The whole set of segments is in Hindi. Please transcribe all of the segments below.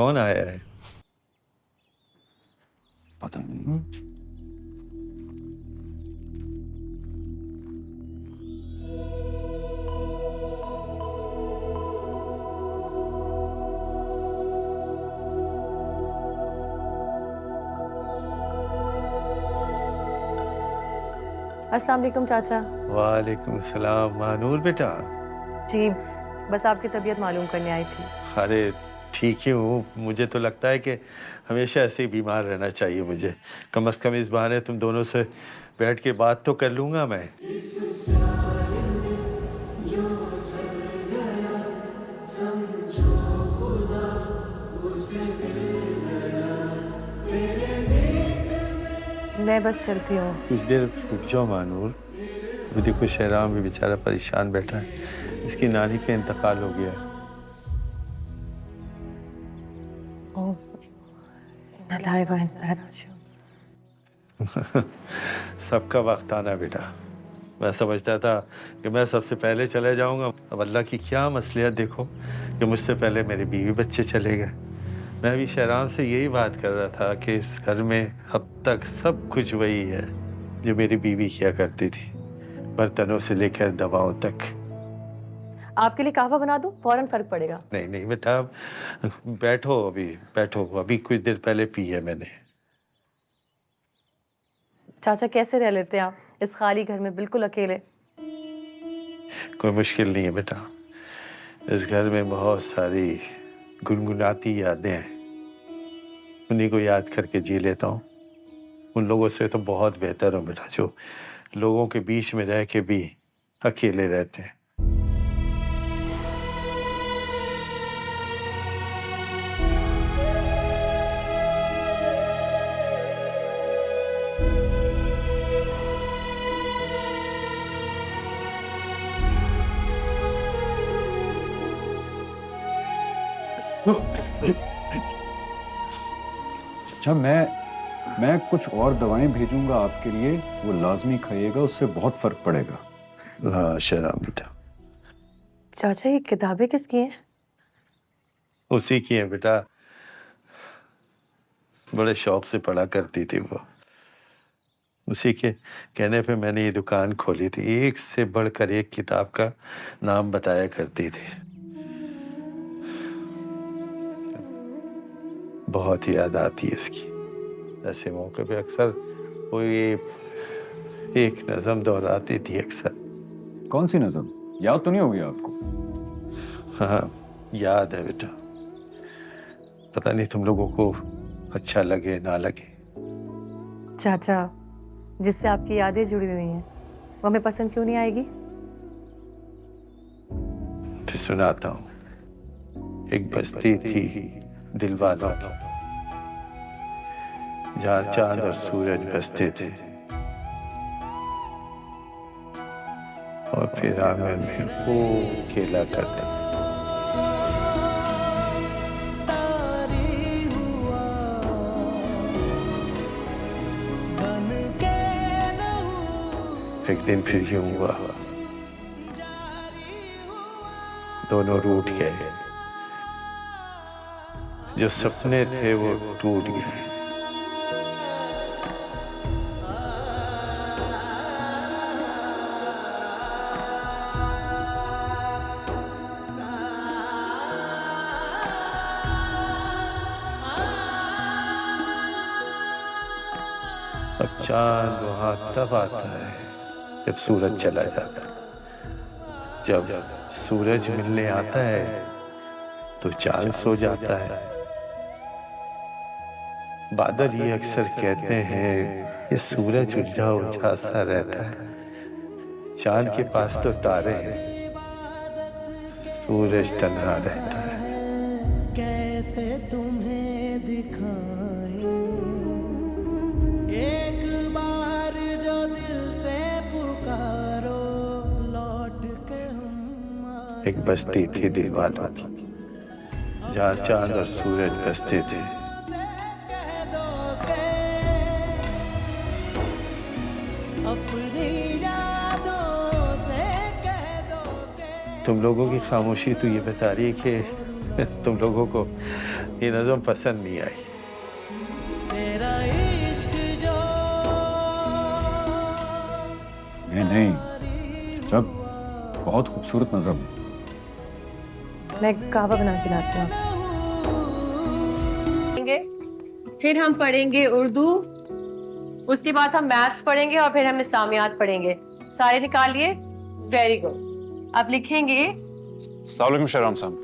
कौन आया है? पता नहीं। अस्सलाम वालेकुम चाचा। वालेकुम सलाम मानूर बेटा। जी, बस आपकी तबीयत मालूम करने आई थी। अरे ठीक ही हूँ। मुझे तो लगता है कि हमेशा ऐसे ही बीमार रहना चाहिए मुझे। कम से कम इस बहाने तुम दोनों से बैठ के बात तो कर लूँगा मैं। मैं बस चलती हूँ। कुछ देर रुक जाओ मानूर। अभी देखो शहराम भी बेचारा परेशान बैठा है। इसकी नानी का इंतकाल हो गया। ओह, इन्ना लिल्लाहि व इन्ना इलैहि राजिऊन। सबका वक्त आना बेटा। मैं समझता था कि मैं सबसे पहले चले जाऊंगा। अब अल्लाह की क्या मसलियत देखो कि मुझसे पहले मेरे बीवी बच्चे चले गए। मैं अभी शहराम से यही बात कर रहा था कि इस घर में अब तक सब कुछ वही है जो मेरी बीवी किया करती थी, बर्तनों से लेकर दवाओं तक। आपके लिए कहवा बना दूँ? फौरन फर्क पड़ेगा। नहीं नहीं बेटा, बैठो अभी बैठो। अभी कुछ देर पहले पी है मैंने। चाचा कैसे रह लेते हैं आप इस खाली घर में बिल्कुल अकेले? कोई मुश्किल नहीं है बेटा। इस घर में बहुत सारी गुनगुनाती यादें हैं। उन्हीं को याद करके जी लेता हूँ। उन लोगों से तो बहुत बेहतर हूँ बेटा, जो लोगों के बीच में रह के भी अकेले रहते हैं। अच्छा, मैं कुछ और दवाएं भेजूंगा आपके लिए, वो लाजमी खाइएगा, उससे बहुत फर्क पड़ेगा। हाँ शहराम बेटा। चाचा ये किताबें किसकी हैं? उसी की है बेटा। बड़े शौक से पढ़ा करती थी वो। उसी के कहने पे मैंने ये दुकान खोली थी। एक से बढ़कर एक किताब का नाम बताया करती थी। बहुत याद आती है इसकी। ऐसे मौके पे अक्सर वो ये एक नज़म दोहराती थी अक्सर। कौन सी नज़म? याद तो नहीं होगी आपको? हाँ याद है बेटा। पता नहीं तुम लोगों को अच्छा लगे ना लगे। चाचा, जिससे आपकी यादें जुड़ी हुई हैं वो हमें पसंद क्यों नहीं आएगी? फिर सुनाता हूँ। एक बस्ती थी दिलवालों की, जहाँ चांद और सूरज बसते थे, और फिर आंगन में वो खेला करते। एक दिन फिर यूं हुआ, दोनों रूठ गए। जो सपने थे वो टूट गए। अब चांद वहां तब आता है जब सूरज चला जाता है। जब सूरज मिलने आता है तो चांद सो जाता है। बादल ये अक्सर कहते हैं ये सूरज उलझा उलझा सा रहता है। चांद के पास तो तारे हैं, सूरज तन्हा रहता है। कैसे तुम्हें दिखाए, एक बार जो दिल से पुकारो, लौट के हम एक बस्ती थी दिलवालों की, जहाँ चांद और सूरज बसते थे। अपनी यादों से कह दो के तुम लोगों की खामोशी तो ये बता रही है कि तुम लोगों को ये नज़म पसंद नहीं आई। तेरा इश्क जो नहीं जब बहुत खूबसूरत नज़म। मैं कहवा बना के लाती हूँ। फिर हम पढ़ेंगे उर्दू, उसके बाद हम मैथ्स पढ़ेंगे और फिर हम इस्लामियात पढ़ेंगे। सारे निकालिए। Very good. अब लिखेंगे। अस्सलाम वालेकुम शहराम साहब।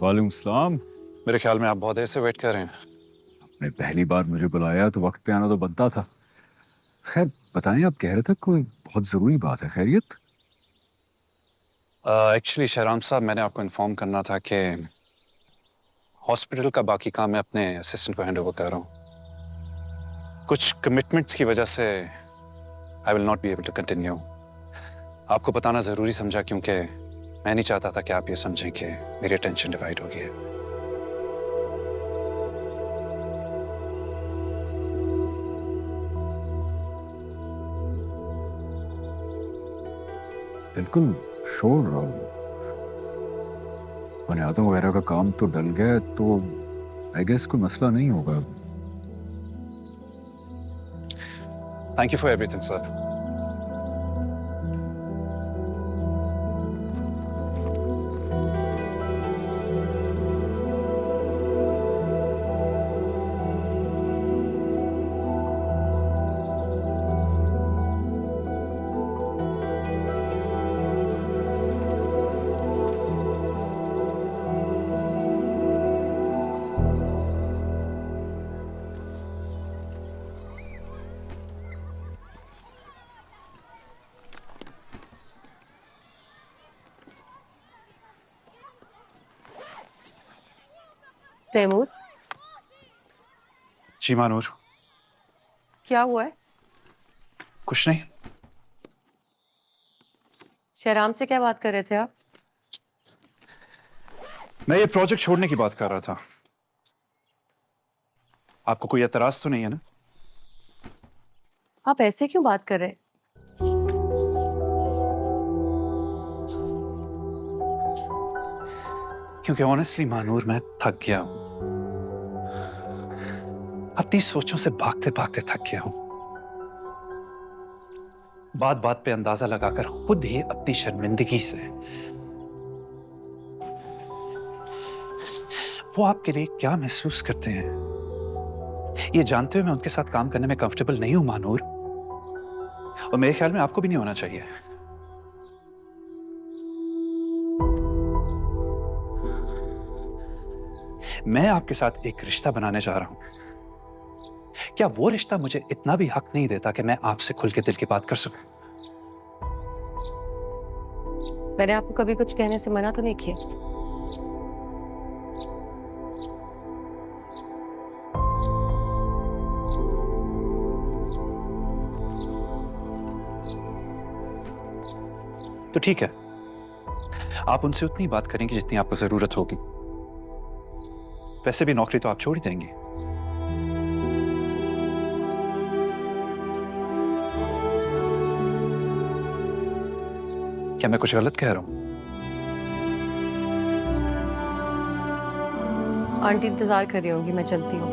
वालेकुम सलाम। मेरे ख्याल में आप बहुत देर से वेट कर रहे हैं। आपने पहली बार मुझे बुलाया तो वक्त पे आना तो बनता था। खैर बताएं, आप कह रहे थे कोई बहुत ज़रूरी बात है, खैरियत? एक्चुअली शहराम साहब, मैंने आपको इन्फॉर्म करना था कि हॉस्पिटल का बाकी काम मैं अपने असिस्टेंट को हैंड ओवर कर रहा हूँ। कुछ कमिटमेंट्स की वजह से I will not be able to continue. आपको बताना ज़रूरी समझा क्योंकि मैं नहीं चाहता था कि आप ये समझें कि मेरी अटेंशन डिवाइड हो गई है। बिल्कुल श्योर। बुनियादों वगैरह का काम तो डल गया तो आई गेस कोई मसला नहीं होगा। Thank you for everything sir. Taimur, जी मानूर। क्या हुआ है? कुछ नहीं। शहराम से क्या बात कर रहे थे आप? मैं ये प्रोजेक्ट छोड़ने की बात कर रहा था। आपको कोई एतराज तो नहीं है ना? आप ऐसे क्यों बात कर रहे हैं? क्योंकि ऑनेस्टली मानूर, मैं थक गया हूं। अपनी सोचों से भागते भागते थक गया हूं। बात बात पे अंदाजा लगाकर खुद ही अपनी शर्मिंदगी से वो आपके लिए क्या महसूस करते हैं, ये जानते हुए मैं उनके साथ काम करने में कंफर्टेबल नहीं हूं मानूर। और मेरे ख्याल में आपको भी नहीं होना चाहिए। मैं आपके साथ एक रिश्ता बनाने जा रहा हूं। क्या वो रिश्ता मुझे इतना भी हक नहीं देता कि मैं आपसे खुल के दिल की बात कर सकूं? मैंने आपको कभी कुछ कहने से मना तो नहीं किया। तो ठीक है, आप उनसे उतनी बात करेंगे जितनी आपको जरूरत होगी। वैसे भी नौकरी तो आप छोड़ ही देंगे। क्या मैं कुछ गलत कह रहा हूं? आंटी इंतजार कर रही होंगी, मैं चलती हूँ।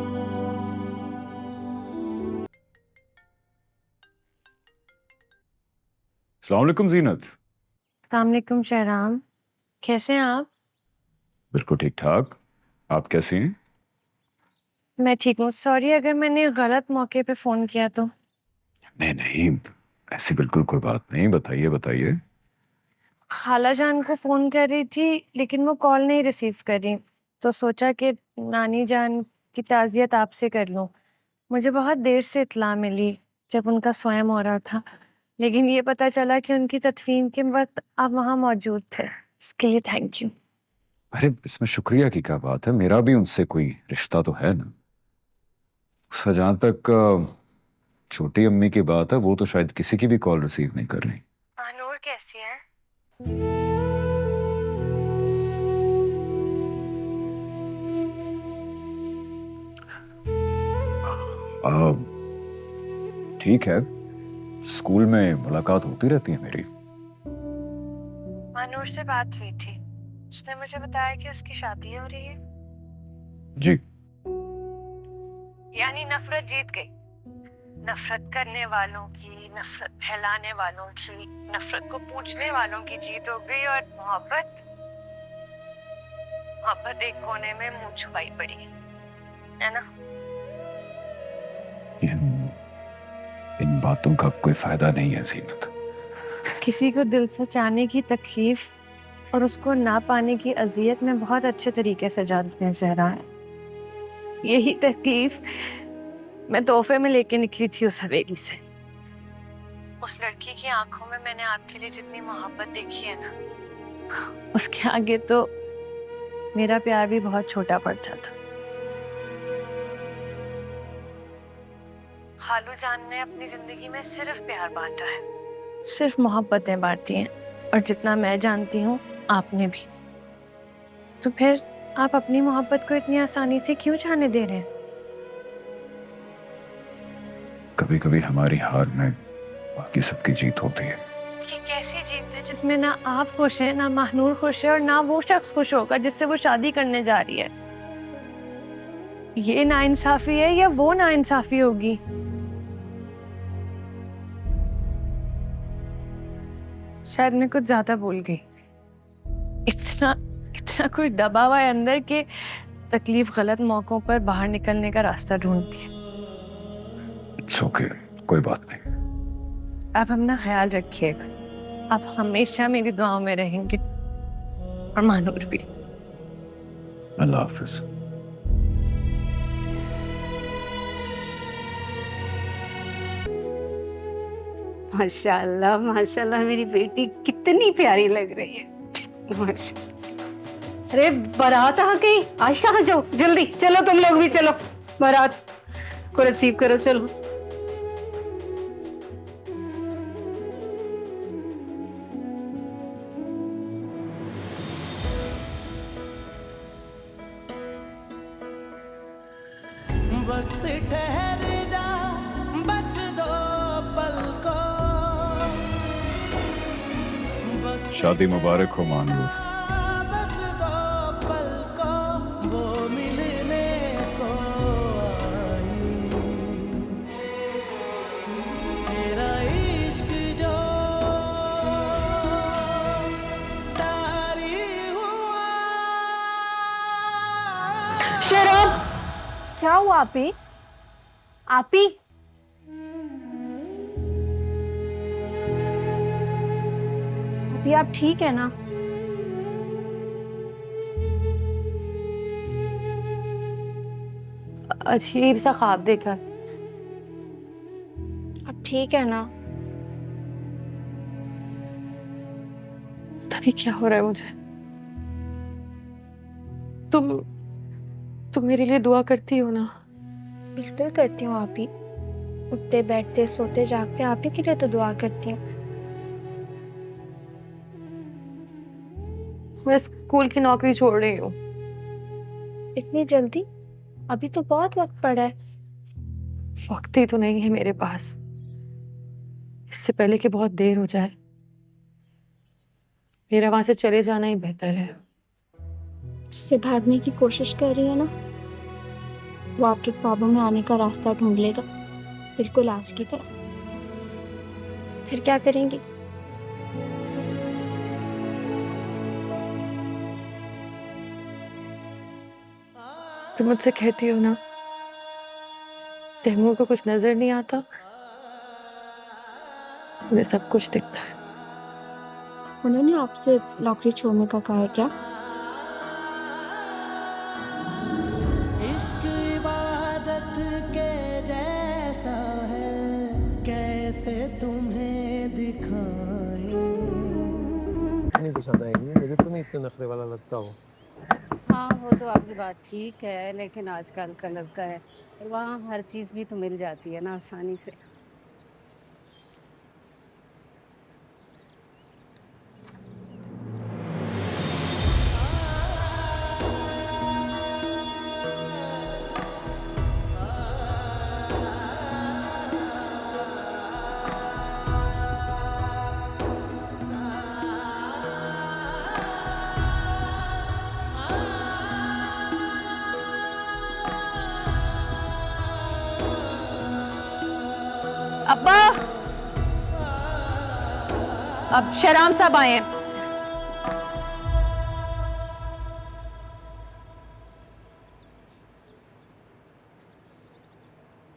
अस्सलाम वालेकुम जीनत। अस्सलामुअलैकुम शहराम, कैसे हैं आप? बिल्कुल ठीक ठाक। आप कैसी हैं? मैं ठीक हूँ। सॉरी अगर मैंने गलत मौके पे फ़ोन किया तो। नहीं नहीं, ऐसी बिल्कुल कोई बात नहीं। बताइए बताइए। खाला जान को फ़ोन कर रही थी लेकिन वो कॉल नहीं रिसीव करी, तो सोचा कि नानी जान की ताज़ियत आपसे कर लूँ। मुझे बहुत देर से इत्तला मिली जब उनका स्वयं हो रहा था, लेकिन ये पता चला कि उनकी तदफीन के वक्त आप वहाँ मौजूद थे। इसके लिए थैंक यू। अरे इसमें शुक्रिया की क्या बात है, मेरा भी उनसे कोई रिश्ता तो है ना। उसका जहाँ तक छोटी अम्मी की बात है, वो तो शायद किसी की भी कॉल रिसीव नहीं कर रही। नूर कैसी है? ठीक है, स्कूल में मुलाकात होती रहती है मेरी। मानूर से बात हुई थी, उसने मुझे बताया कि उसकी शादी हो रही है। जी। यानी नफरत जीत गई। नफरत करने वालों की, नफरत फैलाने वालों की, नफरत को पूछने वालों की जीत हो गई और मोहब्बत मोहब्बत एक कोने में मुंह छुपाई पड़ी है ना? इन बातों का कोई फायदा नहीं है जीनत। किसी को दिल से चाहने की तकलीफ और उसको ना पाने की अजियत में बहुत अच्छे तरीके से जानते हैं ज़हरा। यही तकलीफ मैं तोहफे में लेके निकली थी उस हवेली से। उस लड़की की आंखों में मैंने आपके लिए जितनी मोहब्बत देखी है ना, उसके आगे तो मेरा प्यार भी बहुत छोटा पड़ जाता। खालू जान ने अपनी जिंदगी में सिर्फ प्यार बांटा है, सिर्फ मोहब्बतें बांटी हैं, और जितना मैं जानती हूँ आपने भी। तो फिर आप अपनी मोहब्बत को इतनी आसानी से क्यों जाने दे रहे हैं? कभी कभी हमारी हार में बाकी सबकी जीत होती है। ये कैसी जीत है जिसमें ना आप खुश हैं, ना महनूर खुश है, और ना वो शख्स खुश होगा जिससे वो शादी करने जा रही है? ये नाइंसाफी है या वो नाइंसाफी होगी? शायद मैं कुछ ज्यादा बोल गई। इतना इतना कुछ दबा हुआ है अंदर के तकलीफ गलत मौकों पर बाहर निकलने का रास्ता ढूंढती है। It's okay, कोई बात नहीं। आप अपना ख्याल रखिएगा। आप हमेशा मेरी दुआओं में रहेंगे, और मानूर भी। अल्लाह हाफिज। माशाल्लाह माशाल्लाह, मेरी बेटी कितनी प्यारी लग रही है। माशाल्लाह। अरे बारात आ गई, आयशा आ जाओ जल्दी, चलो तुम लोग भी चलो, बारात को रिसीव करो, चलो। वक्त ठहर जा बस दो पल को, वक्त शादी मुबारक हो मानू। बस दो पल को, वो मिलने को आई। तेरा इश्क जो तारी हुआ। शराब क्या हुआ आपी? आपी अभी आप ठीक है ना? अजीब सा ख्वाब देखा। आप ठीक है ना? पता नहीं क्या हो रहा है मुझे। तुम मेरे लिए दुआ करती हो ना? बिल्कुल करती हूँ आप ही। उठते बैठते सोते जागते आप ही के लिए तो दुआ करती हूँ। मैं स्कूल की नौकरी छोड़ रही हूँ। इतनी जल्दी? अभी तो बहुत वक्त पड़ा है। वक्त ही तो नहीं है मेरे पास, इससे पहले कि बहुत देर हो जाए। मेरा वहां से चले जाना ही बेहतर है। जिससे भागने की कोशिश कर रही है ना, वो आपके ख्वाबों में आने का रास्ता ढूंढ लेगा, बिल्कुल आज की तरह। फिर क्या करेंगी? तुम मुझसे कहती हो ना, तैमूर को कुछ नजर नहीं आता, उन्हें सब कुछ दिखता है। उन्होंने आपसे नौकरी छोड़ने का कहा है क्या? इश्क इबादत के जैसा है, कैसे तुम्हें दिखाएं। नहीं पसंद आएगी मुझे, तो नहीं इतने नखरे वाला लगता हो। हाँ वो तो आपकी बात ठीक है, लेकिन आजकल का लड़का है, वहाँ हर चीज भी तो मिल जाती है ना आसानी से। अब्बा, अब शहराम साहब आए हैं।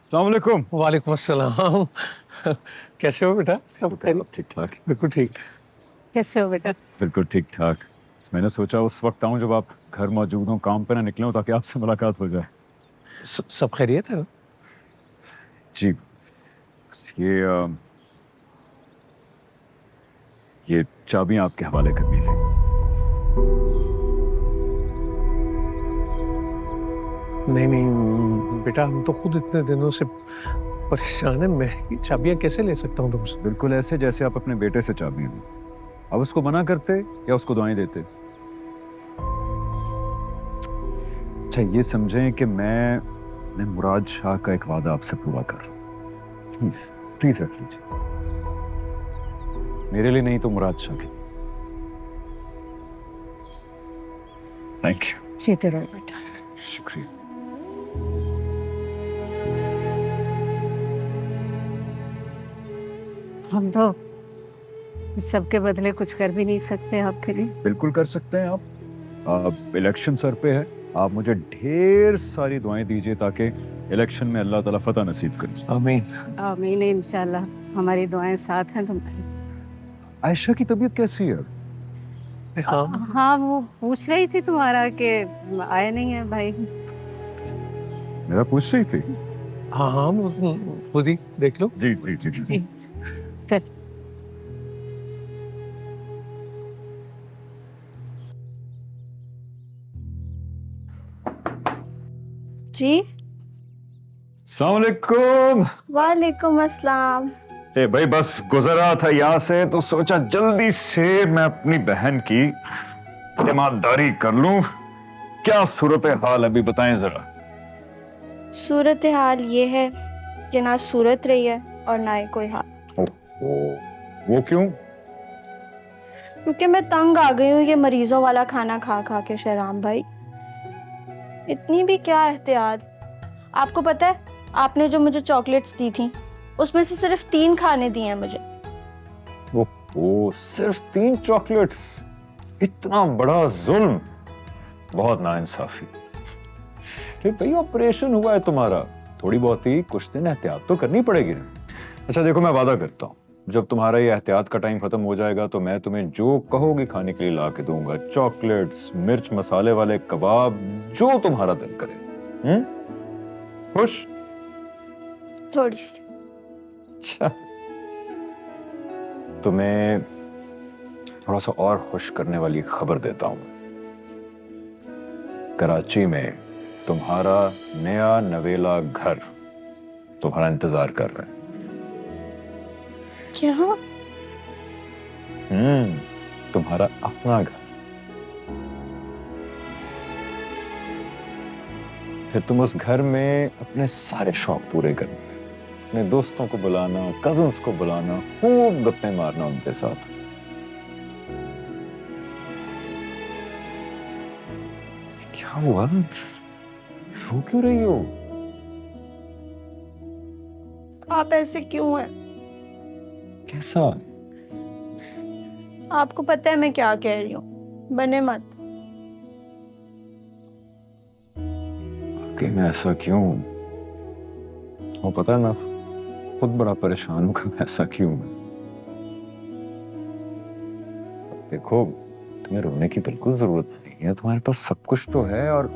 अस्सलाम वालेकुम। वालेकुम अस्सलाम। कैसे हो बेटा? सब खैरियत? ठीक ठाक। बिल्कुल ठीक। कैसे हो बेटा? बिल्कुल ठीक ठाक। मैंने सोचा उस वक्त आऊं जब आप घर मौजूद हो, काम पे ना निकले हो, ताकि आपसे मुलाकात हो जाए। सब खैरियत है ना? जी, ये चाबियां आपके हवाले करनी थी। नहीं बेटा, हम तो खुद इतने दिनों से परेशान है। मैं ये चाबियां कैसे ले सकता हूँ तुमसे? बिल्कुल ऐसे जैसे आप अपने बेटे से चाबियां ली। अब उसको मना करते या उसको दुआएं देते? अच्छा, ये समझें कि मैं मुराद शाह का एक वादा आपसे पूरा कर रहा हूँ। प्लीज प्लीज रख लीजिए, मेरे लिए नहीं तो मुराद शाह के। Thank you. जीते रहो बेटा। शुक्रिया। हम तो इस सब के बदले कुछ कर भी नहीं सकते आपके लिए। बिल्कुल कर सकते हैं आप इलेक्शन सर पे है, आप मुझे ढेर सारी दुआएं दीजिए ताकि इलेक्शन में अल्लाह ताला फतह नसीब करे। आमीन। आमीन इंशाल्लाह, हमारी दुआएं साथ हैं तुम्हारी। आयशा की तबीयत कैसी है? हाँ, हाँ, वो पूछ रही थी तुम्हारा कि आए नहीं है भाई। मेरा पूछ रही थी? हाँ, हाँ, खुद ही देख लो। जी जी जी जी। चल। जी अस्सलाम वालेकुम। वालेकुम अस्सलाम। ए भाई, बस गुजर रहा था यहाँ से तो सोचा जल्दी से मैं अपनी बहन की ईमानदारी कर लूं। क्या सूरत हाल अभी बताएं जरा। सूरत हाल ये है कि ना सूरत रही है और ना ही कोई हाल। वो क्यों? क्योंकि मैं तंग आ गई हूँ ये मरीजों वाला खाना खा खा के शहराम भाई। इतनी भी क्या एहतियात। आपको पता है, आपने जो मुझे चॉकलेट्स दी थी उसमें से सिर्फ 3 खाने दिए हैं मुझे। वो सिर्फ 3 चॉकलेट्स? इतना बड़ा जुल्म, बहुत नाइंसाफी। भाई ऑपरेशन हुआ है तुम्हारा, थोड़ी बहुत ही कुछ दिन एहतियात तो करनी पड़ेगी ना। अच्छा देखो, मैं वादा करता हूँ जब तुम्हारा ये एहतियात का टाइम खत्म हो जाएगा तो मैं तुम्हें जो कहोगे खाने के लिए ला के दूंगा। चॉकलेट्स, मिर्च मसाले वाले कबाब, जो तुम्हारा दिल करे। खुश? थोड़ी सी। अच्छा, तुम्हें थोड़ा सा और खुश करने वाली खबर देता हूं। कराची में तुम्हारा नया नवेला घर तुम्हारा इंतजार कर रहा है। क्या? तुम्हारा अपना घर। फिर तुम उस घर में अपने सारे शौक पूरे करना, अपने दोस्तों को बुलाना, कजिन्स को बुलाना, खूब गप्पे मारना उनके साथ। क्या हुआ? रो क्यों रही हो? आप ऐसे क्यों हैं? कैसा? आपको पता है मैं क्या कह रही हूँ, बने मत। कि मैं ऐसा क्यों? वो पता है मैं खुद बड़ा परेशान हूं कि मैं ऐसा क्यों हूं। देखो, तुम्हें रोने की बिल्कुल जरूरत नहीं है, तुम्हारे पास सब कुछ तो है। और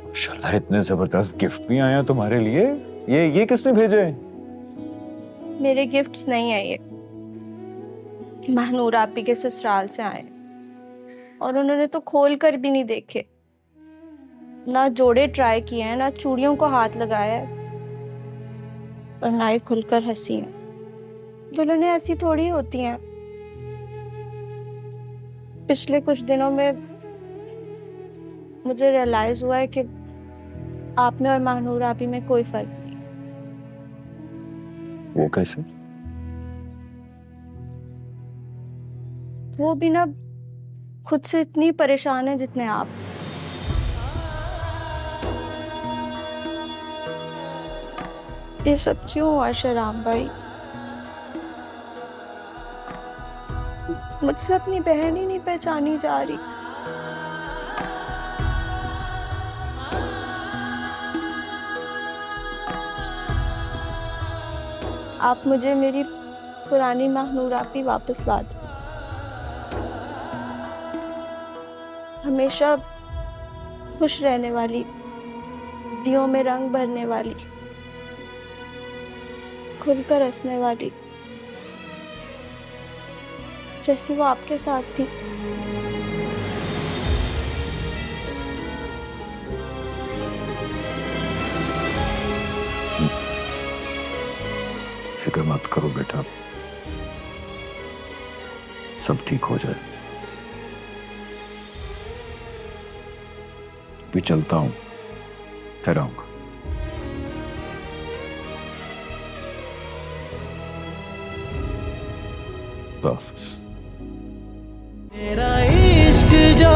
माशाल्लाह इतने जबरदस्त गिफ्ट भी आए हैं तुम्हारे लिए। ये किसने भेजे? मेरे गिफ्ट्स नहीं है ये, महनूर आपी के ससुराल से आए और उन्होंने तो खोल कर भी नहीं देखे। ना जोड़े ट्राई किए हैं, ना चूड़ियों को हाथ लगाया है और ना ही खुलकर हंसी है। दुल्हनें ऐसी थोड़ी होती हैं। पिछले कुछ दिनों में मुझे रियलाइज हुआ है कि आप में और महनूर आपी में कोई फर्क नहीं। वो कैसे? वो भी ना खुद से इतनी परेशान है जितने आप। ये सब क्यों हुआ शराब भाई? मुझसे अपनी बहन ही नहीं पहचानी जा रही। आप मुझे मेरी पुरानी महनूर आपी वापस ला दो। हमेशा खुश रहने वाली, दियों में रंग भरने वाली, खुलकर हंसने वाली, जैसी वो आपके साथ थी। फिक्र मत करो बेटा, सब ठीक हो जाए। भी चलता हूं, फिर आऊंगा। तेरा इश्क जो